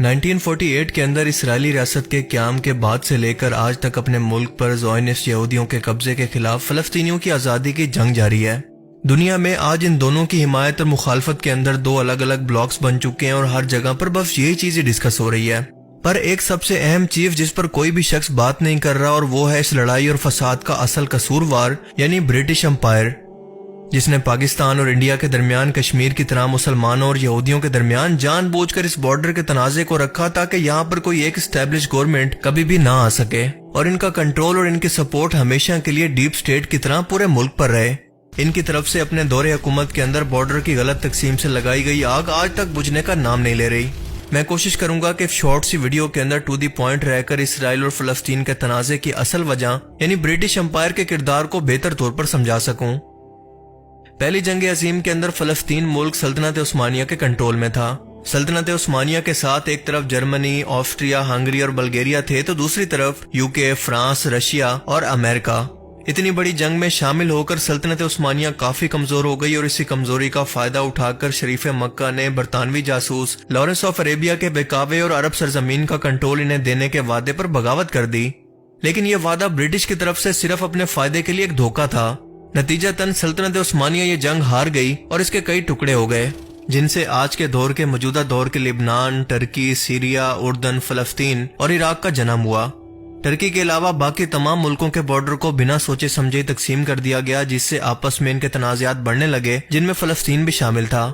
1948 کے اندر اسرائیلی ریاست کے قیام کے بعد سے لے کر آج تک اپنے ملک پر زائونسٹ یہودیوں کے قبضے کے خلاف فلسطینیوں کی آزادی کی جنگ جاری ہے۔ دنیا میں آج ان دونوں کی حمایت اور مخالفت کے اندر دو الگ الگ بلاکس بن چکے ہیں اور ہر جگہ پر بس یہی چیزیں ڈسکس ہو رہی ہے۔ پر ایک سب سے اہم چیز جس پر کوئی بھی شخص بات نہیں کر رہا اور وہ ہے اس لڑائی اور فساد کا اصل قصوروار یعنی برٹش امپائر، جس نے پاکستان اور انڈیا کے درمیان کشمیر کی طرح مسلمانوں اور یہودیوں کے درمیان جان بوجھ کر اس بارڈر کے تنازع کو رکھا تاکہ یہاں پر کوئی ایک اسٹیبلش گورنمنٹ کبھی بھی نہ آ سکے اور ان کا کنٹرول اور ان کی سپورٹ ہمیشہ کے لیے ڈیپ سٹیٹ کی طرح پورے ملک پر رہے۔ ان کی طرف سے اپنے دور حکومت کے اندر بارڈر کی غلط تقسیم سے لگائی گئی آگ آج تک بجھنے کا نام نہیں لے رہی۔ میں کوشش کروں گا کہ شارٹ سی ویڈیو کے اندر ٹو دی پوائنٹ رہ کر اسرائیل اور فلسطین کے تنازع کی اصل وجہ یعنی برٹش امپائر کے کردار کو بہتر طور پر سمجھا سکوں۔ پہلی جنگ عظیم کے اندر فلسطین ملک سلطنت عثمانیہ کے کنٹرول میں تھا۔ سلطنت عثمانیہ کے ساتھ ایک طرف جرمنی، آسٹریا، ہنگری اور بلغیریا تھے تو دوسری طرف UK، فرانس، رشیا اور امریکہ۔ اتنی بڑی جنگ میں شامل ہو کر سلطنت عثمانیہ کافی کمزور ہو گئی اور اسی کمزوری کا فائدہ اٹھا کر شریف مکہ نے برطانوی جاسوس لارنس آف عربیہ کے بہکاوے اور عرب سرزمین کا کنٹرول انہیں دینے کے وعدے پر بغاوت کر دی، لیکن یہ وعدہ برٹش کی طرف سے صرف اپنے فائدے کے لیے ایک دھوکہ تھا۔ نتیجتاً سلطنت عثمانیہ یہ جنگ ہار گئی اور اس کے کئی ٹکڑے ہو گئے، جن سے آج کے دور کے موجودہ دور کے لبنان، ترکی، سیریا، اردن، فلسطین اور عراق کا جنم ہوا۔ ترکی کے علاوہ باقی تمام ملکوں کے بارڈر کو بنا سوچے سمجھے تقسیم کر دیا گیا، جس سے آپس میں ان کے تنازعات بڑھنے لگے، جن میں فلسطین بھی شامل تھا۔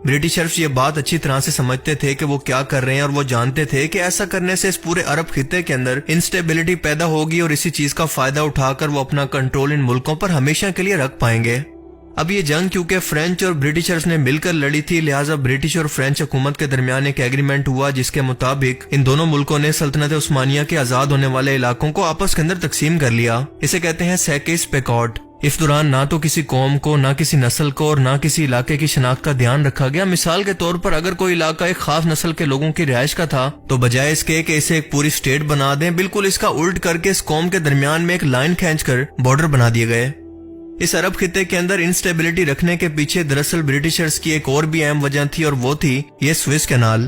برٹشرز یہ بات اچھی طرح سے سمجھتے تھے کہ وہ کیا کر رہے ہیں اور وہ جانتے تھے کہ ایسا کرنے سے اس پورے عرب خطے کے اندر انسٹیبلٹی پیدا ہوگی اور اسی چیز کا فائدہ اٹھا کر وہ اپنا کنٹرول ان ملکوں پر ہمیشہ کے لیے رکھ پائیں گے۔ اب یہ جنگ کیونکہ فرینچ اور برٹشرز نے مل کر لڑی تھی، لہٰذا برٹش اور فرینچ حکومت کے درمیان ایک ایگریمنٹ ہوا جس کے مطابق ان دونوں ملکوں نے سلطنت عثمانیہ کے آزاد ہونے والے علاقوں کو آپس کے اندر تقسیم کر لیا۔ اسے کہتے ہیں سیکس پیکاٹ۔ اس دوران نہ تو کسی قوم کو، نہ کسی نسل کو اور نہ کسی علاقے کی شناخت کا دھیان رکھا گیا۔ مثال کے طور پر اگر کوئی علاقہ ایک خاص نسل کے لوگوں کی رہائش کا تھا تو بجائے اس کے کہ اسے ایک پوری سٹیٹ بنا دیں، بالکل اس کا الٹ کر کے اس قوم کے درمیان میں ایک لائن کھینچ کر بارڈر بنا دیے گئے۔ اس عرب خطے کے اندر انسٹیبلٹی رکھنے کے پیچھے دراصل برٹشرز کی ایک اور بھی اہم وجہ تھی اور وہ تھی یہ سوئس کینال۔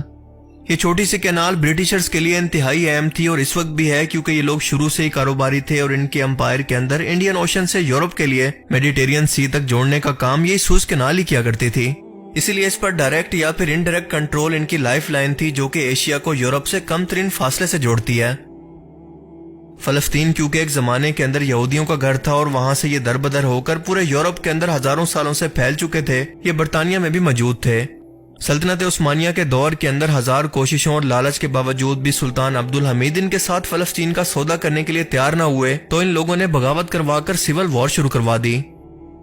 یہ چھوٹی سی کینال برٹشرز کے لیے انتہائی اہم تھی اور اس وقت بھی ہے، کیونکہ یہ لوگ شروع سے ہی کاروباری تھے اور ان کے امپائر کے اندر انڈین اوشن سے یورپ کے لیے میڈیٹرین سی تک جوڑنے کا کام یہی سوئس کینال ہی کیا کرتی تھی۔ اسی لیے اس پر ڈائریکٹ یا پھر انڈائریکٹ کنٹرول ان کی لائف لائن تھی، جو کہ ایشیا کو یورپ سے کم ترین فاصلے سے جوڑتی ہے۔ فلسطین کیونکہ ایک زمانے کے اندر یہودیوں کا گھر تھا اور وہاں سے یہ در بدر ہو کر پورے یورپ کے اندر ہزاروں سالوں سے پھیل چکے تھے، یہ برطانیہ میں بھی موجود تھے۔ سلطنت عثمانیہ کے دور کے اندر ہزار کوششوں اور لالچ کے باوجود بھی سلطان عبدالحمید ان کے ساتھ فلسطین کا سودا کرنے کے لیے تیار نہ ہوئے تو ان لوگوں نے بغاوت کروا کر سول وار شروع کروا دی۔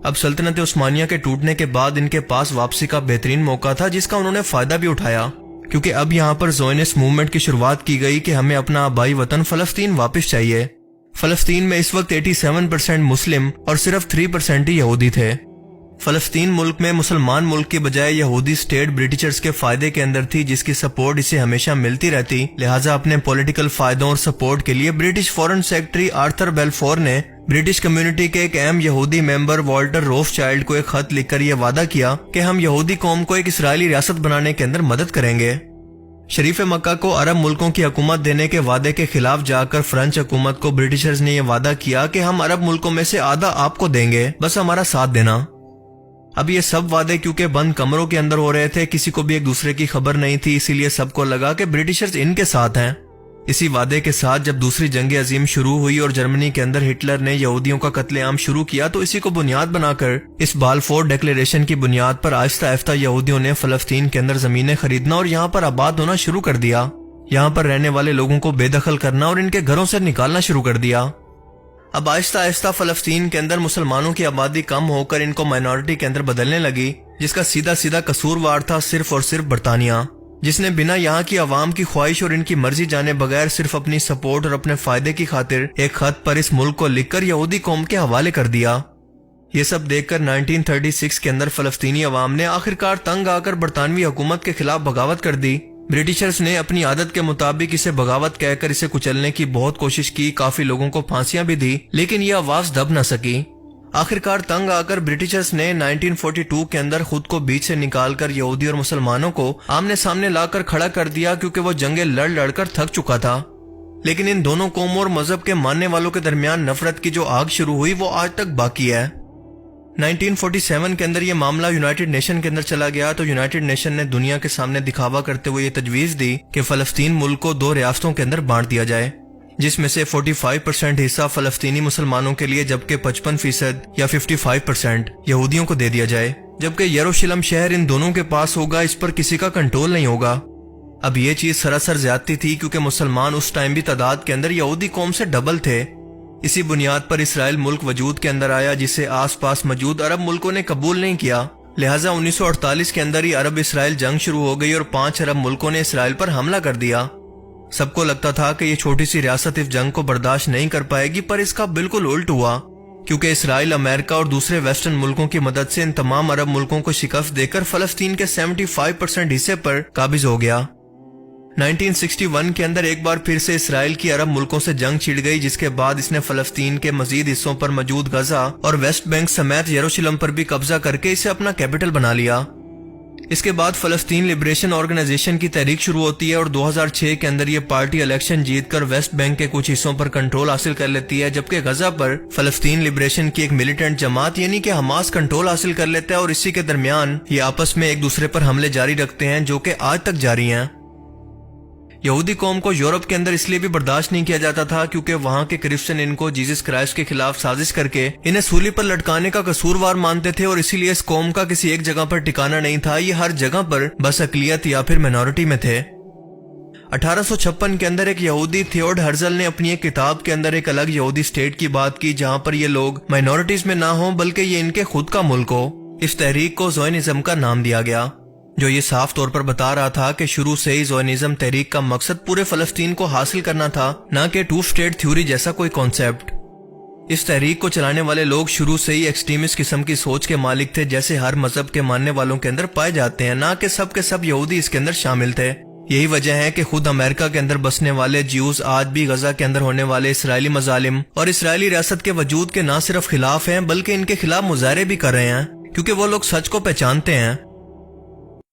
اب سلطنت عثمانیہ کے ٹوٹنے کے بعد ان کے پاس واپسی کا بہترین موقع تھا، جس کا انہوں نے فائدہ بھی اٹھایا، کیونکہ اب یہاں پر زائونسٹ موومنٹ کی شروعات کی گئی کہ ہمیں اپنا آبائی وطن فلسطین واپس چاہیے۔ فلسطین میں اس وقت 87% مسلم اور صرف 3% ہی یہودی تھے۔ فلسطین ملک میں مسلمان ملک کی بجائے یہودی سٹیٹ برٹشرز کے فائدے کے اندر تھی، جس کی سپورٹ اسے ہمیشہ ملتی رہتی، لہٰذا اپنے پولیٹیکل فائدوں اور سپورٹ کے لیے برٹش فورن سیکرٹری آرتھر بیلفور نے برٹش کمیونٹی کے ایک اہم یہودی ممبر والٹر روف چائلڈ کو ایک خط لکھ کر یہ وعدہ کیا کہ ہم یہودی قوم کو ایک اسرائیلی ریاست بنانے کے اندر مدد کریں گے۔ شریف مکہ کو عرب ملکوں کی حکومت دینے کے وعدے کے خلاف جا کر فرانس حکومت کو برٹشرز نے یہ وعدہ کیا کہ ہم عرب ملکوں میں سے آدھا آپ کو دیں گے، بس ہمارا ساتھ دینا۔ اب یہ سب وعدے کیونکہ بند کمروں کے اندر ہو رہے تھے، کسی کو بھی ایک دوسرے کی خبر نہیں تھی، اسی لیے سب کو لگا کہ برٹشرز ان کے ساتھ ہیں۔ اسی وعدے کے ساتھ جب دوسری جنگ عظیم شروع ہوئی اور جرمنی کے اندر ہٹلر نے یہودیوں کا قتل عام شروع کیا تو اسی کو بنیاد بنا کر اس بالفور ڈیکلیریشن کی بنیاد پر آہستہ آہستہ یہودیوں نے فلسطین کے اندر زمینیں خریدنا اور یہاں پر آباد ہونا شروع کر دیا، یہاں پر رہنے والے لوگوں کو بے دخل کرنا اور ان کے گھروں سے نکالنا شروع کر دیا۔ اب آہستہ آہستہ فلسطین کے اندر مسلمانوں کی آبادی کم ہو کر ان کو مائنورٹی کے اندر بدلنے لگی، جس کا سیدھا سیدھا قصوروار تھا صرف اور صرف برطانیہ، جس نے بنا یہاں کی عوام کی خواہش اور ان کی مرضی جانے بغیر صرف اپنی سپورٹ اور اپنے فائدے کی خاطر ایک خط پر اس ملک کو لکھ کر یہودی قوم کے حوالے کر دیا۔ یہ سب دیکھ کر 1936 کے اندر فلسطینی عوام نے آخرکار تنگ آ کر برطانوی حکومت کے خلاف بغاوت کر دی۔ برٹشرز نے اپنی عادت کے مطابق اسے بغاوت کہہ کر اسے کچلنے کی بہت کوشش کی، کافی لوگوں کو پھانسیاں بھی دی، لیکن یہ آواز دب نہ سکی۔ آخرکار تنگ آ کر برٹشرز نے 1942 کے اندر خود کو بیچ سے نکال کر یہودی اور مسلمانوں کو آمنے سامنے لا کر کھڑا کر دیا، کیونکہ وہ جنگیں لڑ لڑ کر تھک چکا تھا۔ لیکن ان دونوں قوموں اور مذہب کے ماننے والوں کے درمیان نفرت کی جو آگ شروع ہوئی وہ آج تک باقی ہے۔ 1947 کے اندر یہ معاملہ یونائٹڈ نیشن کے اندر چلا گیا تو یونائٹڈ نیشن نے دنیا کے سامنے دکھاوا کرتے ہوئے یہ تجویز دی کہ فلسطین ملک کو 2 ریاستوں کے اندر بانٹ دیا جائے، جس میں سے 45% حصہ فلسطینی مسلمانوں کے لیے جبکہ 55% یا 55% یہودیوں کو دے دیا جائے، جبکہ یروشلم شہر ان دونوں کے پاس ہوگا، اس پر کسی کا کنٹرول نہیں ہوگا۔ اب یہ چیز سراسر زیادتی تھی، کیونکہ مسلمان اس ٹائم بھی تعداد کے اندر یہودی قوم سے ڈبل تھے۔ اسی بنیاد پر اسرائیل ملک وجود کے اندر آیا، جسے آس پاس موجود عرب ملکوں نے قبول نہیں کیا، لہٰذا 1948 کے اندر ہی عرب اسرائیل جنگ شروع ہو گئی اور 5 عرب ملکوں نے اسرائیل پر حملہ کر دیا۔ سب کو لگتا تھا کہ یہ چھوٹی سی ریاست اس جنگ کو برداشت نہیں کر پائے گی، پر اس کا بالکل الٹ ہوا، کیونکہ اسرائیل امریکہ اور دوسرے ویسٹرن ملکوں کی مدد سے ان تمام عرب ملکوں کو شکست دے کر فلسطین کے 75% حصے پر قابض ہو گیا۔ 1961 کے اندر ایک بار پھر سے اسرائیل کی عرب ملکوں سے جنگ چھڑ گئی، جس کے بعد اس نے فلسطین کے مزید حصوں پر موجود غزہ اور ویسٹ بینک سمیت یروشلم پر بھی قبضہ کر کے اسے اپنا کیپٹل بنا لیا۔ اس کے بعد فلسطین لبریشن آرگنائزیشن کی تحریک شروع ہوتی ہے اور 2006 کے اندر یہ پارٹی الیکشن جیت کر ویسٹ بینک کے کچھ حصوں پر کنٹرول حاصل کر لیتی ہے، جبکہ غزہ پر فلسطین لبریشن کی ایک ملیٹنٹ جماعت یعنی کہ حماس کنٹرول حاصل کر لیتا ہے، اور اسی کے درمیان یہ آپس میں ایک دوسرے پر حملے جاری رکھتے ہیں جو کہ آج تک جاری ہیں۔ یہودی قوم کو یورپ کے اندر اس لیے بھی برداشت نہیں کیا جاتا تھا کیونکہ وہاں کے کرسچن ان کو جیزس کرائسٹ کے خلاف سازش کر کے انہیں سولی پر لٹکانے کا قصوروار مانتے تھے، اور اسی لیے اس قوم کا کسی ایک جگہ پر ٹھکانہ نہیں تھا، یہ ہر جگہ پر بس اقلیت یا پھر مینورٹی میں تھے۔ 1856 کے اندر ایک یہودی تھیوڈ ہرزل نے اپنی ایک کتاب کے اندر ایک الگ یہودی اسٹیٹ کی بات کی، جہاں پر یہ لوگ مائنورٹیز میں نہ ہوں بلکہ یہ ان کے خود کا ملک ہو۔ اس تحریک کو زیونزم کا نام دیا گیا، جو یہ صاف طور پر بتا رہا تھا کہ شروع سے ہی زیونزم تحریک کا مقصد پورے فلسطین کو حاصل کرنا تھا، نہ کہ 2 اسٹیٹ تھیوری جیسا کوئی کانسیپٹ۔ اس تحریک کو چلانے والے لوگ شروع سے ہی ایکسٹریمسٹ قسم کی سوچ کے مالک تھے، جیسے ہر مذہب کے ماننے والوں کے اندر پائے جاتے ہیں، نہ کہ سب کے سب یہودی اس کے اندر شامل تھے۔ یہی وجہ ہے کہ خود امریکہ کے اندر بسنے والے جیوز آج بھی غزہ کے اندر ہونے والے اسرائیلی مظالم اور اسرائیلی ریاست کے وجود کے نہ صرف خلاف ہیں بلکہ ان کے خلاف مظاہرے بھی کر رہے ہیں، کیونکہ وہ لوگ سچ کو پہچانتے ہیں۔